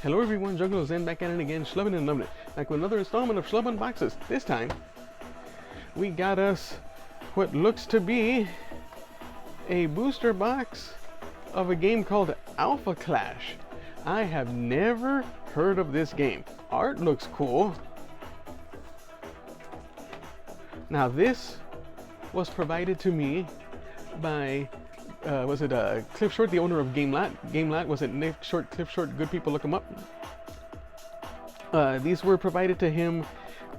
Hello everyone, Juggalozen back at it again, Schlubbing and loving it. Back with another installment of Schlub Unboxes. This time, we got us what looks to be a booster box of a game called Alpha Clash. I have never heard of this game. Art looks cool. Now this was provided to me by was it Cliff Short, the owner of GameLot? Was it Nick Short, Cliff Short? Good people, look him up. These were provided to him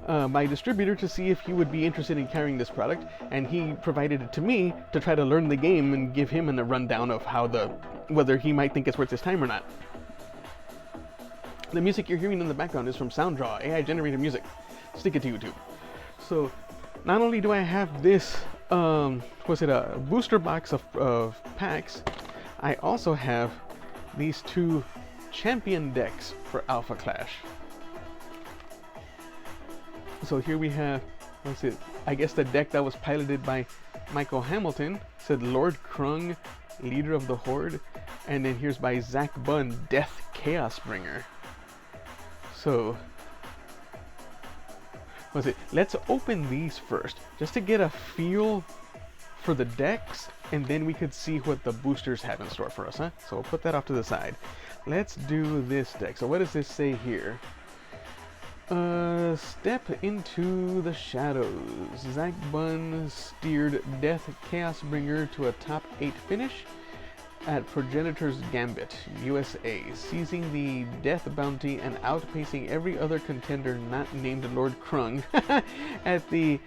by a distributor to see if he would be interested in carrying this product, and he provided it to me to try to learn the game and give him a rundown of how whether he might think it's worth his time or not. The music you're hearing in the background is from SoundDraw, AI generated music. Stick it to YouTube. So not only do I have this was it a booster box of packs, I also have these two champion decks for Alpha Clash. So here we have, what's it, I guess the deck that was piloted by Michael Hamilton, said Lord Krung, Leader of the Horde, and then here's by Zach Bunn, Death Chaos Bringer. So let's open these first, just to get a feel for the decks, and then we could see what the boosters have in store for us, huh? So we'll put that off to the side. Let's do this deck. So what does this say here? Step into the shadows. Zach Bunn steered Death Chaos Bringer to a top 8 finish at Progenitor's Gambit, USA, seizing the death bounty and outpacing every other contender not named Lord Krung at the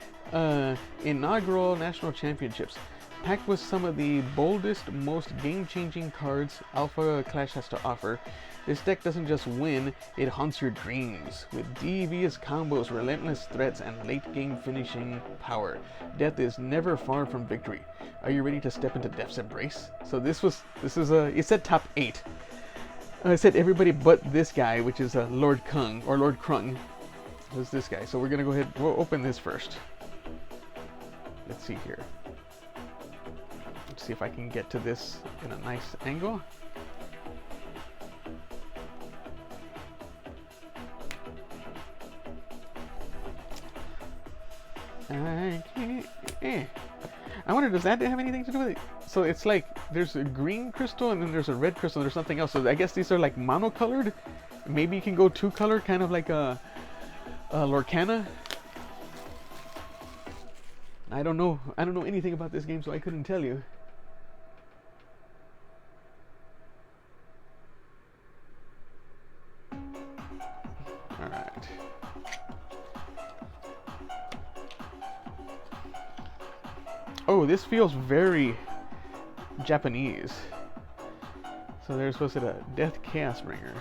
inaugural national championships. Packed with some of the boldest, most game-changing cards Alpha Clash has to offer, this deck doesn't just win, it haunts your dreams. With devious combos, relentless threats, and late-game finishing power, death is never far from victory. Are you ready to step into Death's embrace? So it said top 8. It said everybody but this guy, which is Lord Krung, or Lord Krung. Who's this guy? So we're gonna go ahead, we'll open this first. Let's see here. Let's see if I can get to this in a nice angle. I wonder, does that have anything to do with it? So it's like there's a green crystal and then there's a red crystal and there's something else. So I guess these are like monocolored. Maybe you can go 2-color, kind of like a Lorcana. I don't know anything about this game, so I couldn't tell you. Alright. Oh, this feels very Japanese. So there's, what's it, a Death Chaos Bringer.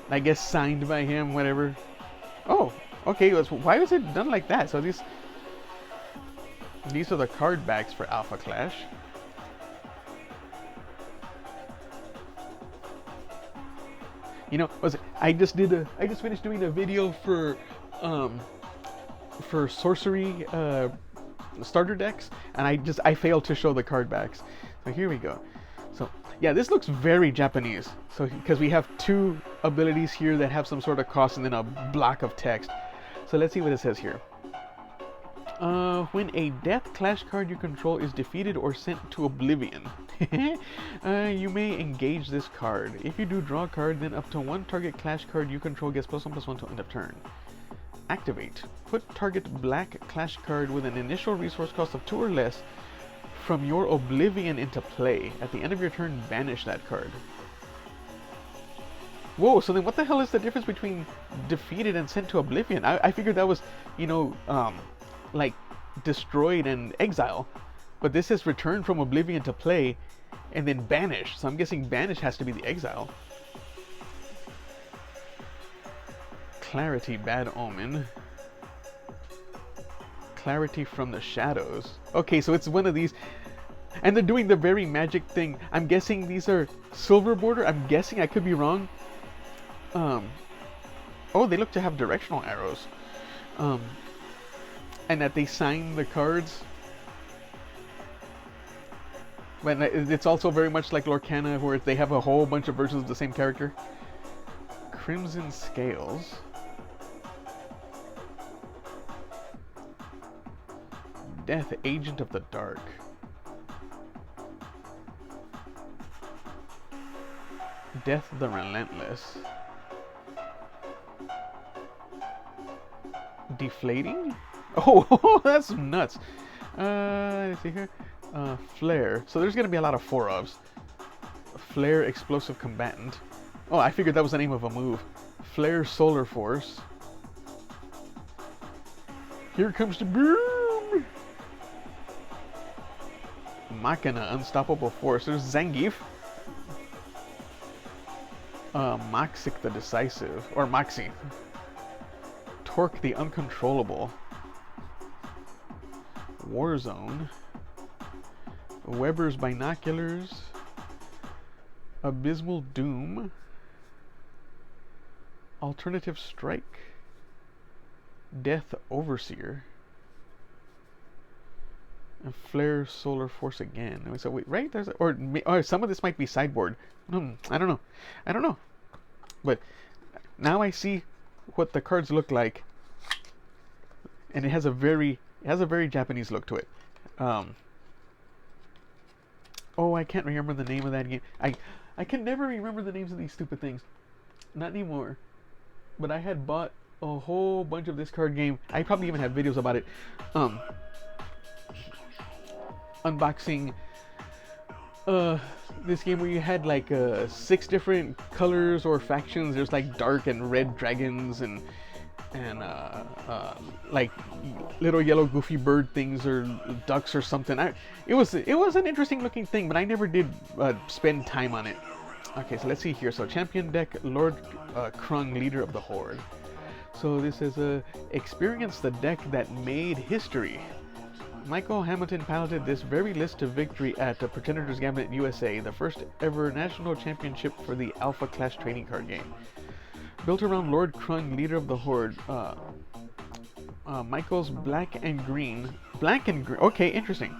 I guess signed by him, whatever. Oh, okay, why was it done like that? So these are the card backs for Alpha Clash. You know, I just finished doing a video for sorcery starter decks, and I failed to show the card backs. So here we go. So yeah, this looks very Japanese. So because we have two abilities here that have some sort of cost and then a block of text. So let's see what it says here. When a Death Clash card you control is defeated or sent to oblivion, you may engage this card. If you do draw a card, then up to one target Clash card you control gets +1/+1 till end of turn. Activate. Put target black Clash card with an initial resource cost of 2 or less from your oblivion into play. At the end of your turn, banish that card. Whoa, so then what the hell is the difference between defeated and sent to oblivion? I figured that was, you know, like destroyed and exile, but this is return from oblivion to play and then banish, so I'm guessing banish has to be the exile. Clarity, Bad Omen. Clarity from the Shadows. Okay, so it's one of these, and they're doing the very magic thing. I'm guessing these are silver border. I'm guessing, I could be wrong. Oh, they look to have directional arrows. And that they sign the cards. But it's also very much like Lorcana, where they have a whole bunch of versions of the same character. Crimson Scales. Death, Agent of the Dark. Death the Relentless. Deflating? Oh, that's nuts. Let's see here. Flare. So there's going to be a lot of 4-ofs. Flare, Explosive Combatant. Oh, I figured that was the name of a move. Flare, Solar Force. Here comes the boom! Machina, Unstoppable Force. There's Zangief. Moxic the Decisive. Or Moxie. Torque the Uncontrollable. Warzone. Weber's Binoculars. Abysmal Doom. Alternative Strike. Death Overseer. And Flare Solar Force again. So wait, right? There's or some of this might be sideboard. I don't know. I don't know. But now I see what the cards look like, and it has a very Japanese look to it. Oh, I can't remember the name of that game. I can never remember the names of these stupid things. Not anymore. But I had bought a whole bunch of this card game. I probably even have videos about it. Unboxing this game where you had like 6 different colors or factions. There's like dark and red dragons and like little yellow goofy bird things or ducks or something. It was an interesting looking thing, but I never did spend time on it. Okay, so let's see here. So champion deck, Lord Krung, Leader of the Horde. So this is experience the deck that made history. Michael Hamilton piloted this very list to victory at Pretender's Gambit USA, the first ever national championship for the Alpha Clash trading card game. Built around Lord Krung, Leader of the Horde, Michael's black and green. Okay, interesting.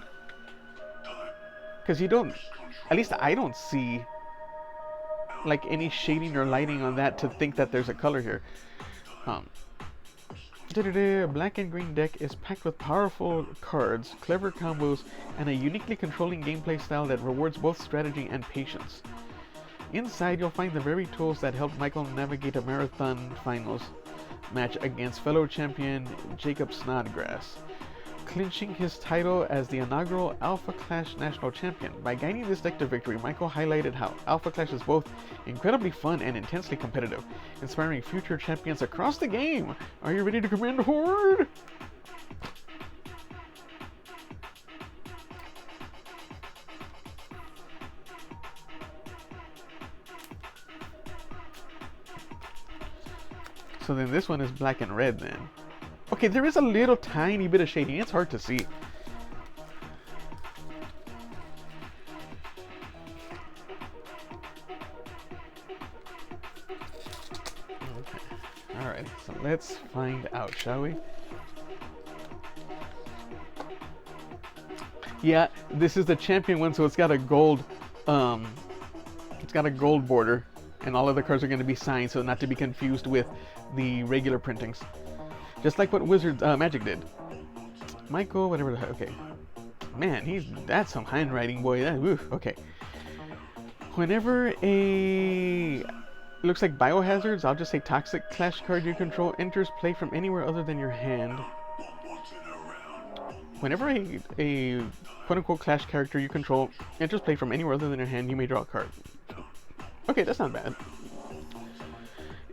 Because you don't, at least I don't see like any shading or lighting on that to think that there's a color here. Black and green deck is packed with powerful cards, clever combos, and a uniquely controlling gameplay style that rewards both strategy and patience. Inside, you'll find the very tools that helped Michael navigate a marathon finals match against fellow champion Jacob Snodgrass, clinching his title as the inaugural Alpha Clash national champion. By guiding this deck to victory, Michael highlighted how Alpha Clash is both incredibly fun and intensely competitive, inspiring future champions across the game. Are you ready to command a horde? So then this one is black and red then. Okay, there is a little tiny bit of shading. It's hard to see. Okay. Alright, so let's find out, shall we? Yeah, this is the champion one, so it's got a gold border, and all of the cards are going to be signed, so not to be confused with the regular printings. Just like what Magic did. Michael, whatever the heck, okay. Man, that's some handwriting, boy. Okay. Whenever looks like Biohazards, I'll just say Toxic Clash card you control enters play from anywhere other than your hand. Whenever a quote-unquote Clash character you control enters play from anywhere other than your hand, you may draw a card. Okay, that's not bad.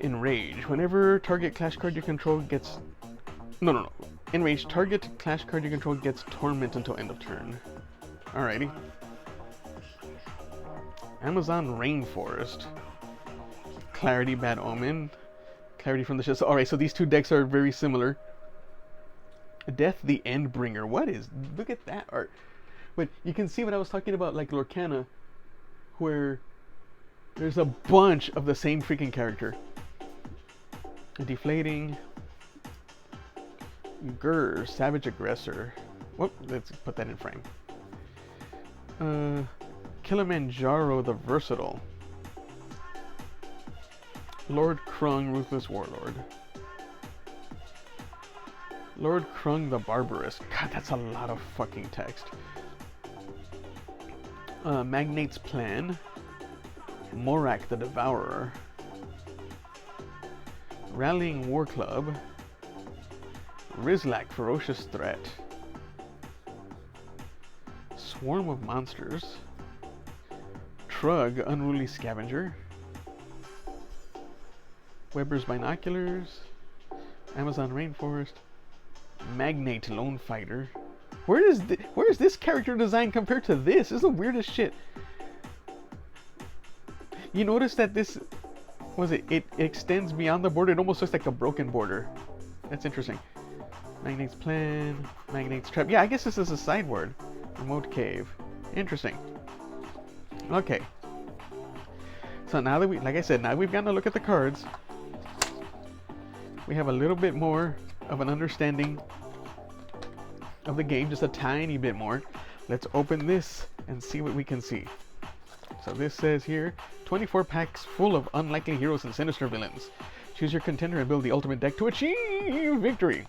Enrage. Whenever target Clash card you control gets... No. Enrage. Target Clash card you control gets Torment until end of turn. Alrighty. Amazon Rainforest. Clarity, Bad Omen. Clarity from the Shield. Alright, so these two decks are very similar. Death the Endbringer. What is... Look at that art. But you can see what I was talking about, like Lorcana, where there's a bunch of the same freaking character. Deflating. Grr, Savage Aggressor. Whoop, let's put that in frame. Kilimanjaro the Versatile. Lord Krung, Ruthless Warlord. Lord Krung the Barbarous. God, that's a lot of fucking text. Magnate's Plan. Morak the Devourer. Rallying War Club. Rizlak, Ferocious Threat. Swarm of Monsters. Trug, Unruly Scavenger. Weber's Binoculars. Amazon Rainforest. Magnate, Lone Fighter. Where is this character design compared to this? This is the weirdest shit. You notice that this, it extends beyond the border. It almost looks like a broken border. That's interesting. Magnate's Plan, Magnate's Trap. Yeah, I guess this is a sideboard. Remote Cave. Interesting. Okay. So now that like I said, now we've gotten a look at the cards, we have a little bit more of an understanding of the game, just a tiny bit more. Let's open this and see what we can see. So this says here, 24 packs full of unlikely heroes and sinister villains. Choose your contender and build the ultimate deck to achieve victory.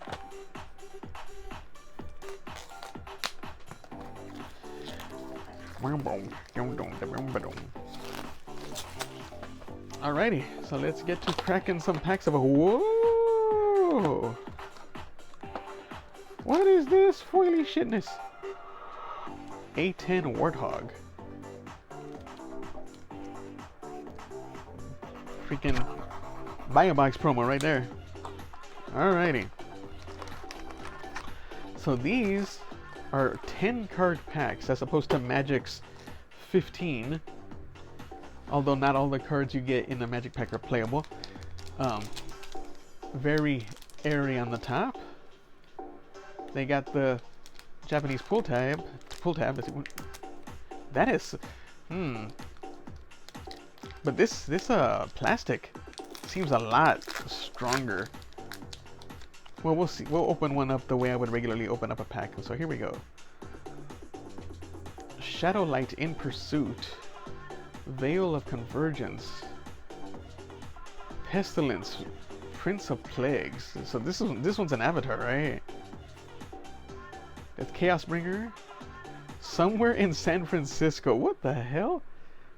Alrighty, so let's get to cracking some packs of whoa! What is this foily shitness? A10 Warthog. Freaking buy a box promo right there. Alrighty. So these are 10 card packs as opposed to Magic's 15. Although not all the cards you get in the Magic pack are playable. Very airy on the top. They got the Japanese pull tab. That is, But this plastic seems a lot stronger. Well, we'll see. We'll open one up the way I would regularly open up a pack. So here we go. Shadowlight in Pursuit. Veil of Convergence. Pestilence. Prince of Plagues. So this one's an avatar, right? It's Chaosbringer. Somewhere in San Francisco. What the hell?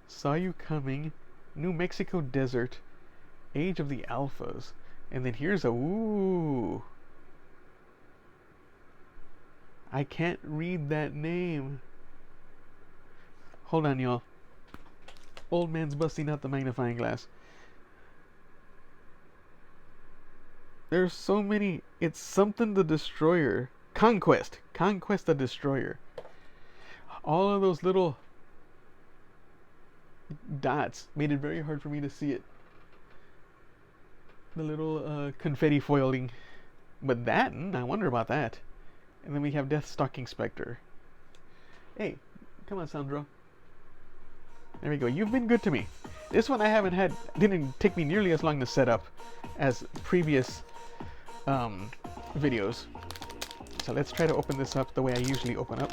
Saw You Coming. New Mexico Desert. Age of the Alphas. And then here's a ooh. I can't read that name. Hold on, y'all. Old man's busting out the magnifying glass. There's so many. It's something the Destroyer. Conquest the Destroyer. All of those little dots made it very hard for me to see it. The little confetti foiling. But that, I wonder about that. And then we have Deathstalking Spectre. Hey, come on, Sandro. There we go. You've been good to me. This one I haven't had, didn't take me nearly as long to set up as previous videos. So let's try to open this up the way I usually open up.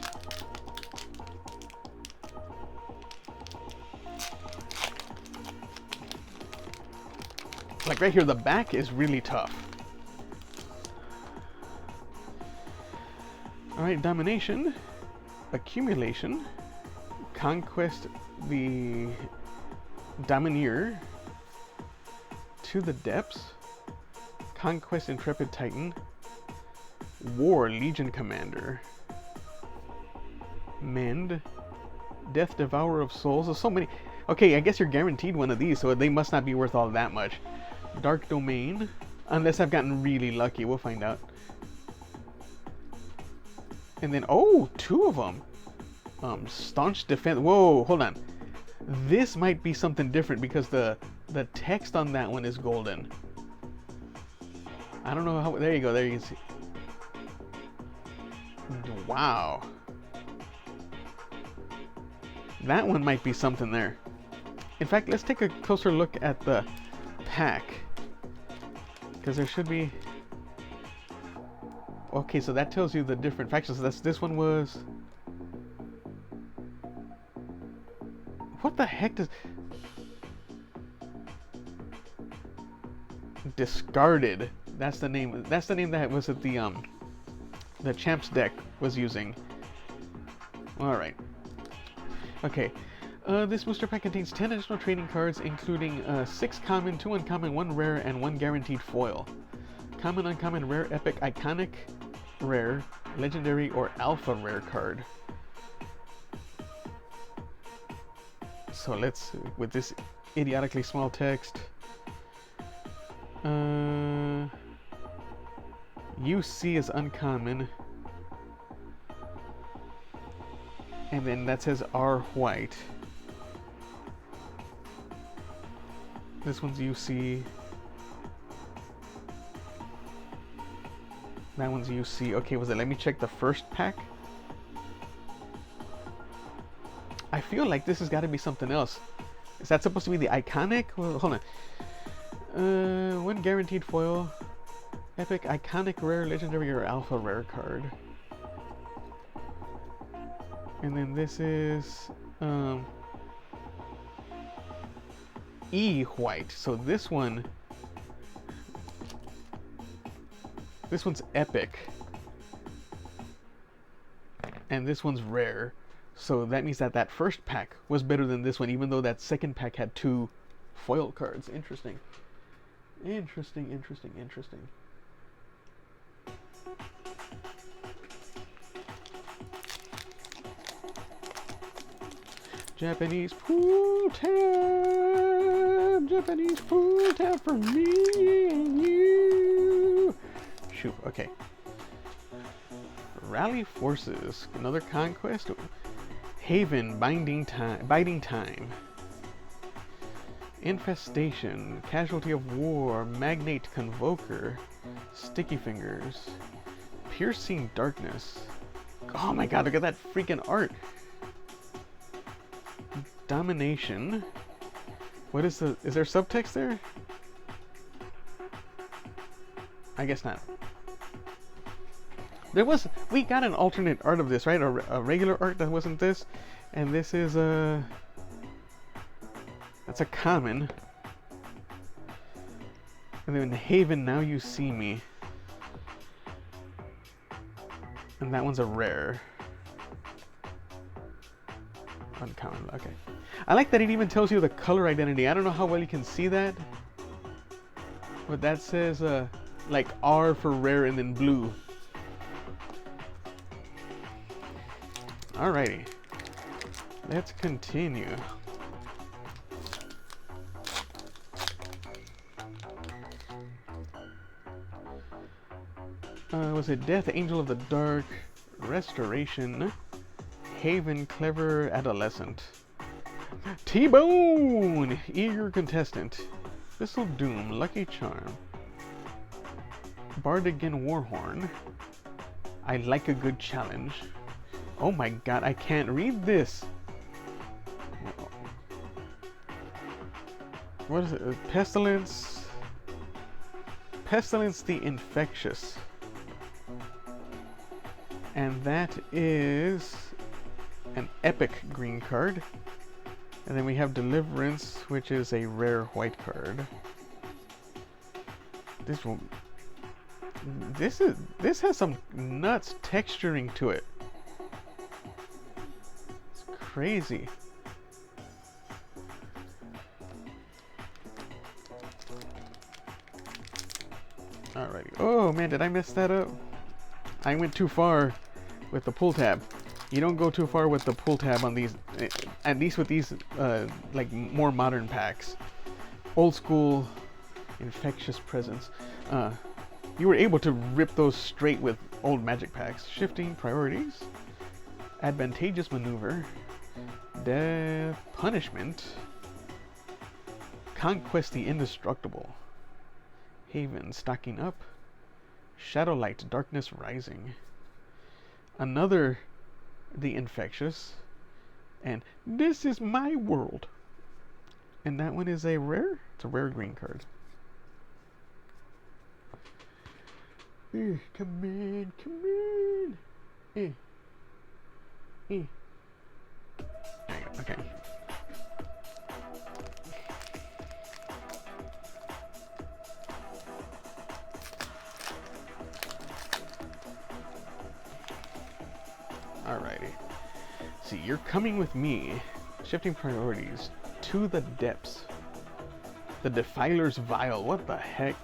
Like right here, the back is really tough. Alright, Domination, Accumulation, Conquest the Domineer, To the Depths, Conquest Intrepid Titan, War Legion Commander, Mend, Death Devourer of Souls. There's so many. Okay, I guess you're guaranteed one of these, so they must not be worth all that much. Dark Domain, unless I've gotten really lucky, we'll find out. And then, oh, two of them. Staunch Defense. Whoa, hold on. This might be something different because the text on that one is golden. I don't know how. There you go. There you can see. Wow. That one might be something there. In fact, let's take a closer look at the pack. Because there should be... Okay, so that tells you the different factions. So this one was... What the heck does... Discarded. That's the name. That's the name that was at the Champs deck was using. All right. Okay. This booster pack contains 10 additional trading cards, including 6 common, 2 uncommon, 1 rare, and 1 guaranteed foil. Common, uncommon, rare, epic, iconic, rare, legendary, or alpha rare card. So let's, with this idiotically small text, UC is uncommon, and then that says R white. This one's UC. That one's UC. Okay, was it? Let me check the first pack. I feel like this has got to be something else. Is that supposed to be the iconic? Well, hold on. 1 guaranteed foil. Epic, iconic, rare, legendary, or alpha rare card. And then this is E white. So this one's epic. And this one's rare. So that means that that first pack was better than this one, even though that second pack had 2 foil cards. Interesting. Interesting, interesting, interesting. Japanese pool tab! Japanese pool tab for me and you! Shoot, okay. Rally Forces, another conquest. Haven, biting time. Infestation, Casualty of War, Magnate Convoker, Sticky Fingers, Piercing Darkness. Oh my god, look at that freaking art! Domination. What is the... Is there subtext there? I guess not. There was... We got an alternate art of this, right? A regular art that wasn't this. And this is a... That's a common. And then Haven, Now You See Me. And that one's a rare. Uncommon, okay. I like that it even tells you the color identity. I don't know how well you can see that. But that says like R for rare and then blue. Alrighty. Let's continue. Was it Death, Angel of the Dark, Restoration, Haven, Clever Adolescent, T-Bone, Eager Contestant, Thistle Doom, Lucky Charm, Bardigan Warhorn, I Like a Good Challenge. Oh my god, I can't read this. What is it? Pestilence. Pestilence the Infectious. And that is an epic green card. And then we have Deliverance, which is a rare white card. This has some nuts texturing to it. It's crazy. Alrighty. Oh man, did I mess that up? I went too far with the pull tab. You don't go too far with the pull tab on these, at least with these like more modern packs. Old school Infectious Presence. You were able to rip those straight with old Magic packs. Shifting Priorities, Advantageous Maneuver, Death, Punishment, Conquest the Indestructible, Haven, Stocking Up, Shadowlight, Darkness Rising, another The Infectious, and This Is My World. And that one is a rare? It's a rare green card. Come in, come in. There you go, okay. You're Coming With Me. Shifting priorities. To the Depths. The Defiler's Vial. What the heck?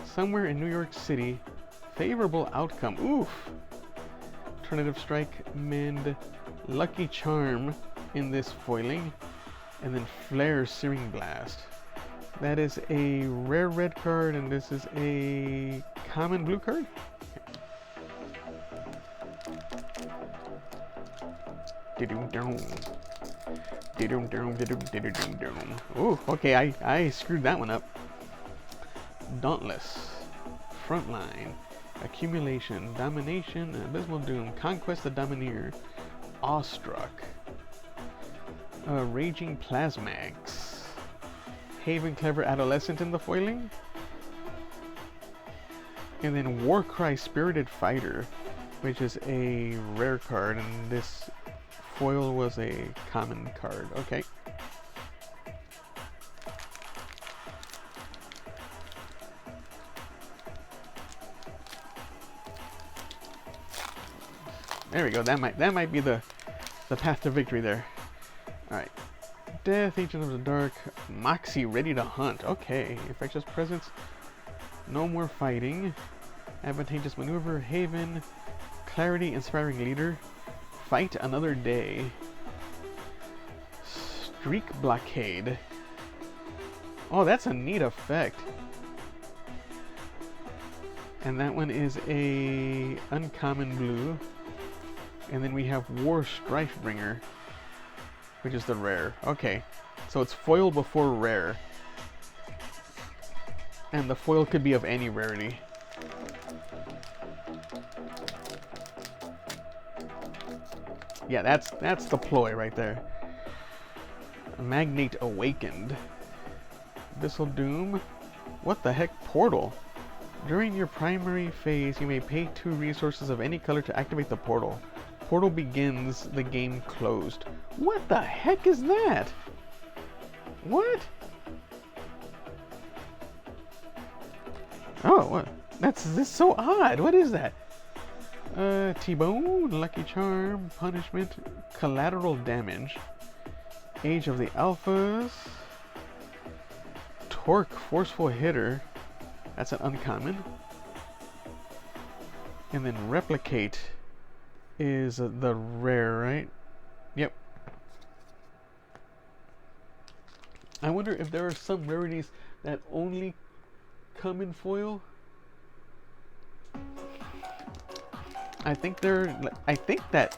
Somewhere in New York City. Favorable outcome. Oof. Alternative Strike. Mend. Lucky Charm in this foiling. And then Flare Searing Blast. That is a rare red card, and this is a common blue card? Ooh, okay, I screwed that one up. Dauntless. Frontline. Accumulation. Domination. Abysmal Doom. Conquest the Domineer. Awestruck. Raging Plasmax. Haven Clever Adolescent in the foiling. And then Warcry Spirited Fighter, which is a rare card, and this foil was a common card. Okay. There we go. That might be the path to victory there. All right. Death, Agent of the Dark, Moxie, Ready to Hunt. Okay, Infectious Presence, No More Fighting, Advantageous Maneuver, Haven, Clarity, Inspiring Leader, Fight Another Day, Streak Blockade. Oh, that's a neat effect. And that one is a uncommon blue. And then we have War Strifebringer, which is the rare. Okay, so it's foil before rare. And the foil could be of any rarity. Yeah, that's the ploy right there. Magnate Awakened. Abyssal Doom. What the heck? Portal. During your primary phase, you may pay 2 resources of any color to activate the portal. Portal begins, the game closed. What the heck is that? What? Oh, what? This so odd. What is that? T-Bone, Lucky Charm, Punishment, Collateral Damage, Age of the Alphas, Torque, Forceful Hitter. That's an uncommon. And then Replicate is the rare, right? Yep. I wonder if there are some rarities that only come in foil. I think that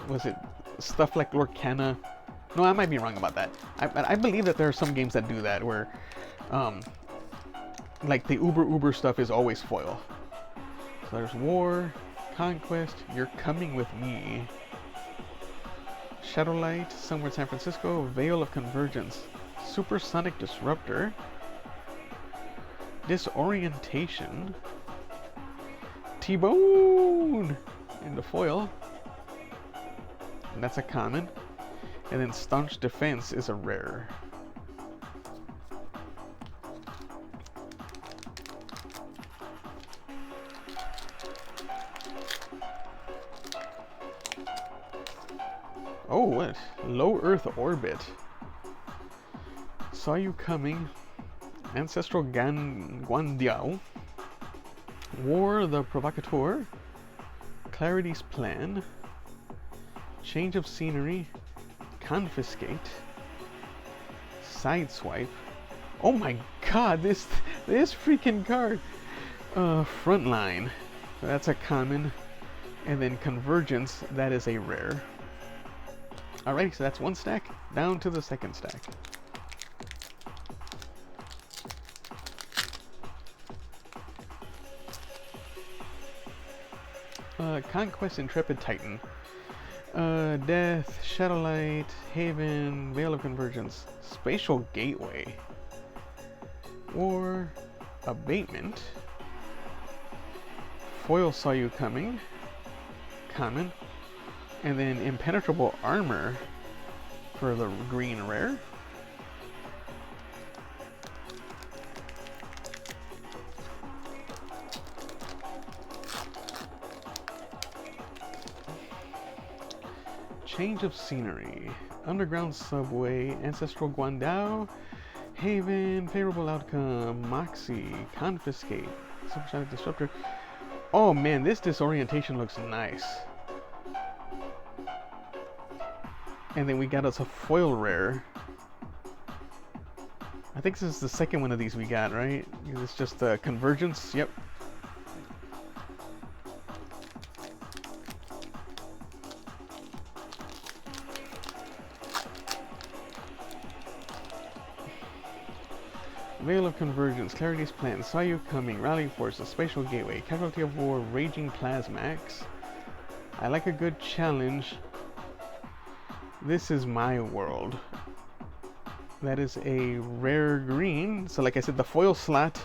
was it stuff like Lorcana. No, I might be wrong about that. I believe that there are some games that do that where like the Uber stuff is always foil. So there's War, Conquest, You're Coming With Me, Shadowlight, Somewhere San Francisco, Veil of Convergence, Supersonic Disruptor, Disorientation, T-Bone in the foil, and that's a common, and then Staunch Defense is a rare. Oh, what? Low Earth Orbit. Saw You Coming. Ancestral Guandiao. War the Provocateur. Clarity's Plan. Change of Scenery. Confiscate. Sideswipe. Oh my god, this freaking card. Frontline. That's a common. And then Convergence, that is a rare. Alrighty, so that's one stack, down to the second stack. Conquest Intrepid Titan. Death, Shadowlight, Haven, Veil of Convergence, Spatial Gateway. War, Abatement. Foil Saw You Coming. Common. And then Impenetrable Armor for the green rare. Change of scenery. Underground subway. Ancestral Guandao. Haven. Favorable outcome. Moxie. Confiscate. Supersonic disruptor. Oh man, this disorientation looks nice. And then we got us a foil rare. I think this is the second one of these we got, right? It's just the convergence. Yep. Veil of Convergence, Clarity's Plan, Saw You Coming, Rallying Forces, Spatial Gateway, Casualty of War, Raging Plasmax. I like a good challenge. This is my world. That is a rare green. So like I said, the foil slot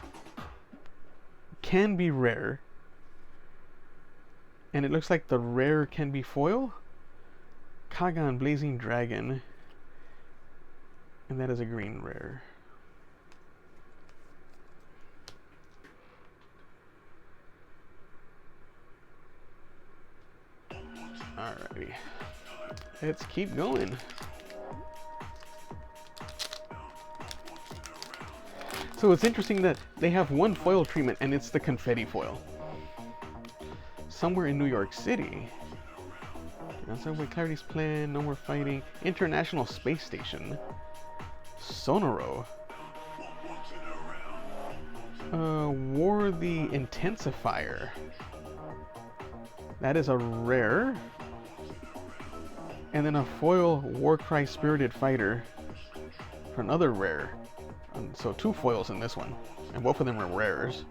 can be rare. And it looks like the rare can be foil. Kagan, Blazing Dragon. And that is a green rare. Alrighty, let's keep going. So it's interesting that they have one foil treatment and it's the confetti foil. Somewhere in New York City. Subway, Clarity's Plan, No More Fighting, International Space Station, Sonoro, War the Intensifier. That is a rare. And then a foil Warcry Spirited Fighter for another rare. And so 2 foils in this one. And both of them are rares.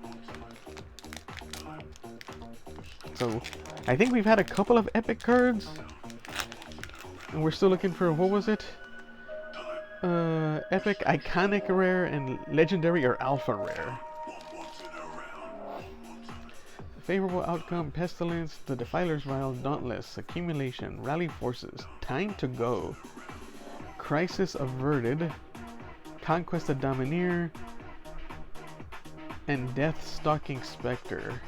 So I think we've had a couple of epic cards. And we're still looking for, what was it? Epic, Iconic Rare, and Legendary or Alpha Rare. Favorable outcome, Pestilence, the Defiler's Vial, Dauntless, Accumulation, Rally Forces, Time to Go, Crisis Averted, Conquest of Domineer, and Death Stalking Spectre.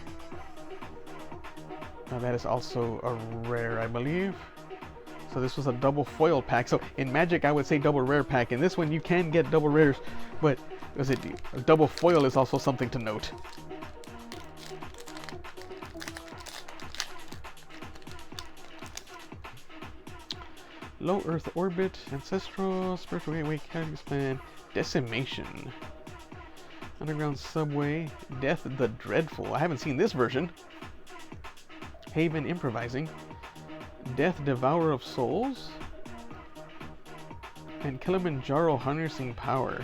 Now that is also a rare, I believe. So this was a double foil pack. So in Magic I would say double rare pack. In this one you can get double rares, but double foil is also something to note. Low Earth Orbit, Ancestral, Spiritual Gateway, Clarity's Plan, Decimation, Underground Subway, Death the Dreadful. I haven't seen this version. Haven Improvising, Death Devourer of Souls, and Kilimanjaro Harnessing Power.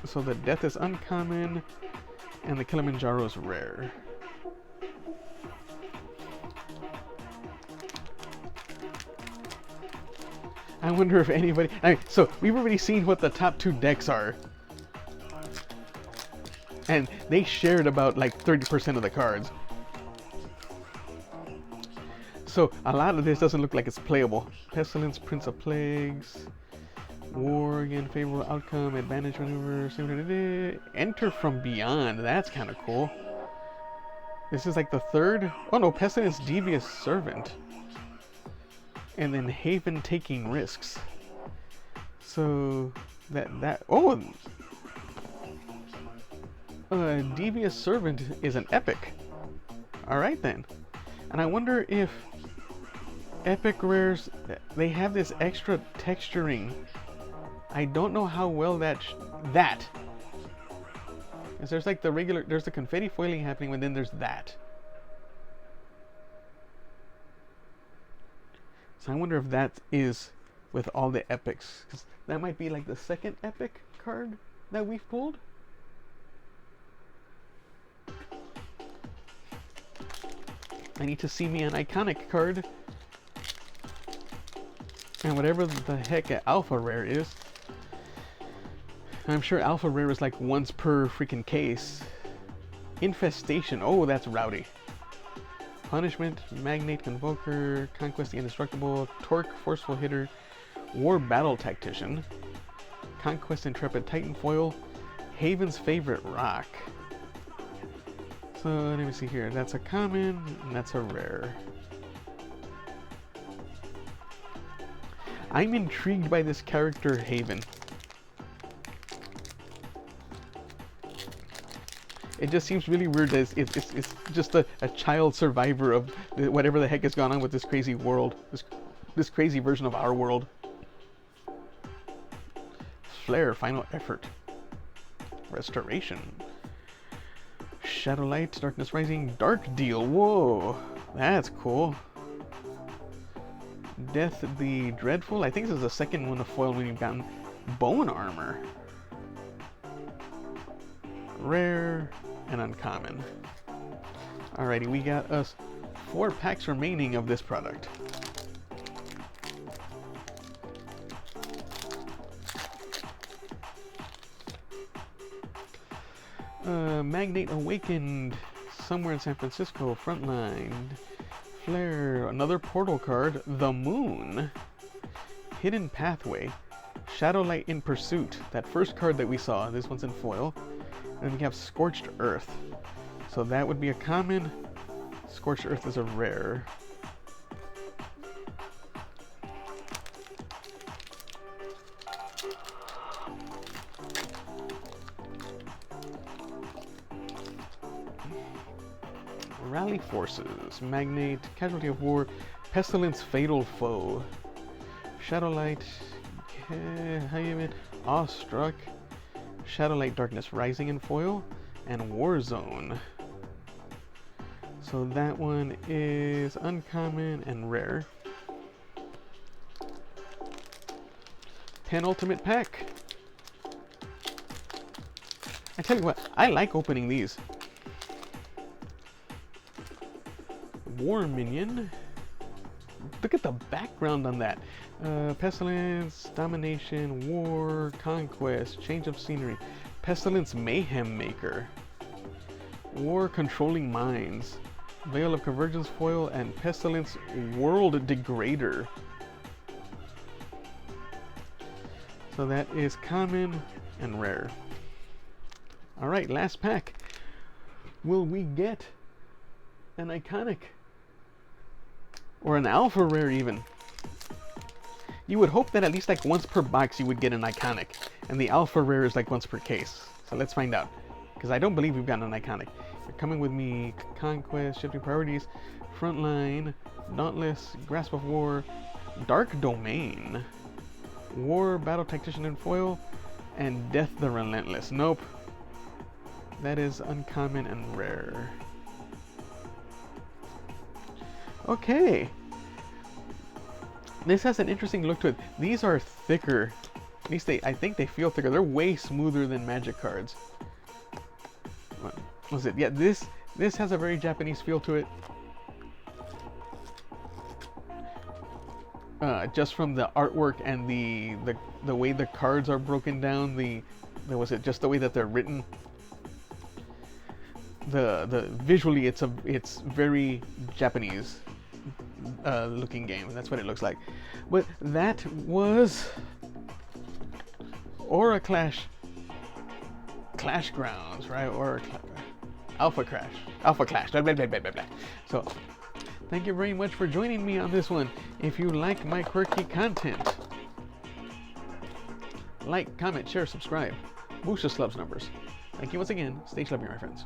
So the Death is uncommon, and the Kilimanjaro is rare. I wonder if anybody... so we've already seen what the top 2 decks are. And they shared about like 30% of the cards. So a lot of this doesn't look like it's playable. Pestilence, Prince of Plagues, War, again, favorable outcome, advantage maneuver, Enter from Beyond. That's kind of cool. This is like the 3rd. Oh no, Pestilence, Devious Servant. And then Haven, Taking Risks. So Devious Servant is an epic. Alright then. And I wonder if epic rares, they have this extra texturing. I don't know how well because there's like there's the confetti foiling happening, and then there's that. So I wonder if that is with all the epics, because that might be like the 2nd epic card that we've pulled. I need to see me an iconic card. And whatever the heck an Alpha Rare is. I'm sure Alpha Rare is like once per freaking case. Infestation. Oh, that's rowdy. Punishment, Magnate, Convoker, Conquest the Indestructible, Torque, Forceful Hitter, War Battle Tactician, Conquest Intrepid Titan Foil, Haven's Favorite Rock. So let me see here. That's a common, and that's a rare. I'm intrigued by this character, Haven. It just seems really weird that it's just a child survivor of whatever the heck has gone on with this crazy world. This crazy version of our world. Flare, final effort. Restoration. Shadowlight, Darkness Rising, Dark Deal. Whoa, that's cool. Death the Dreadful. I think this is the second one of foil when you've gotten Bone Armor. Rare and uncommon. Alrighty, we got us 4 packs remaining of this product. Magnate Awakened, somewhere in San Francisco, Frontline. Flare, another portal card, The Moon. Hidden Pathway, Shadowlight in Pursuit, that first card that we saw, this one's in foil. And then we have Scorched Earth. So that would be a common, Scorched Earth is a rare. Rally Forces, Magnate, Casualty of War, Pestilence, Fatal Foe, Shadowlight, Awestruck, Shadowlight, Darkness Rising in foil, and Warzone. So that one is uncommon and rare. Penultimate pack. I tell you what, I like opening these. War Minion. Look at the background on that. Pestilence, Domination, War, Conquest, Change of Scenery. Pestilence Mayhem Maker. War Controlling Minds. Veil of Convergence foil and Pestilence World Degrader. So that is common and rare. Alright, last pack. Will we get an iconic? Or an alpha rare even? You would hope that at least like once per box you would get an iconic. And the alpha rare is like once per case. So let's find out. Because I don't believe we've gotten an iconic. You're coming with me. Conquest, Shifting Priorities, Frontline, Dauntless, Grasp of War, Dark Domain, War, Battle Tactician in foil, and Death the Relentless. Nope. That is uncommon and rare. Okay. This has an interesting look to it. These are thicker. At least I think they feel thicker. They're way smoother than Magic cards. What was it? Yeah, this has a very Japanese feel to it. Just from the artwork and the way the cards are broken down. Was it just the way that they're written? The visually it's very Japanese looking game. That's what it looks like. But that was Aura Clash Grounds, right? Or Alpha Clash. Blah, blah, blah, blah, blah, blah. So thank you very much for joining me on this one. If you like my quirky content, like, comment, share, subscribe. Boost the Schlub's numbers. Thank you once again. Stay schlubby, my friends.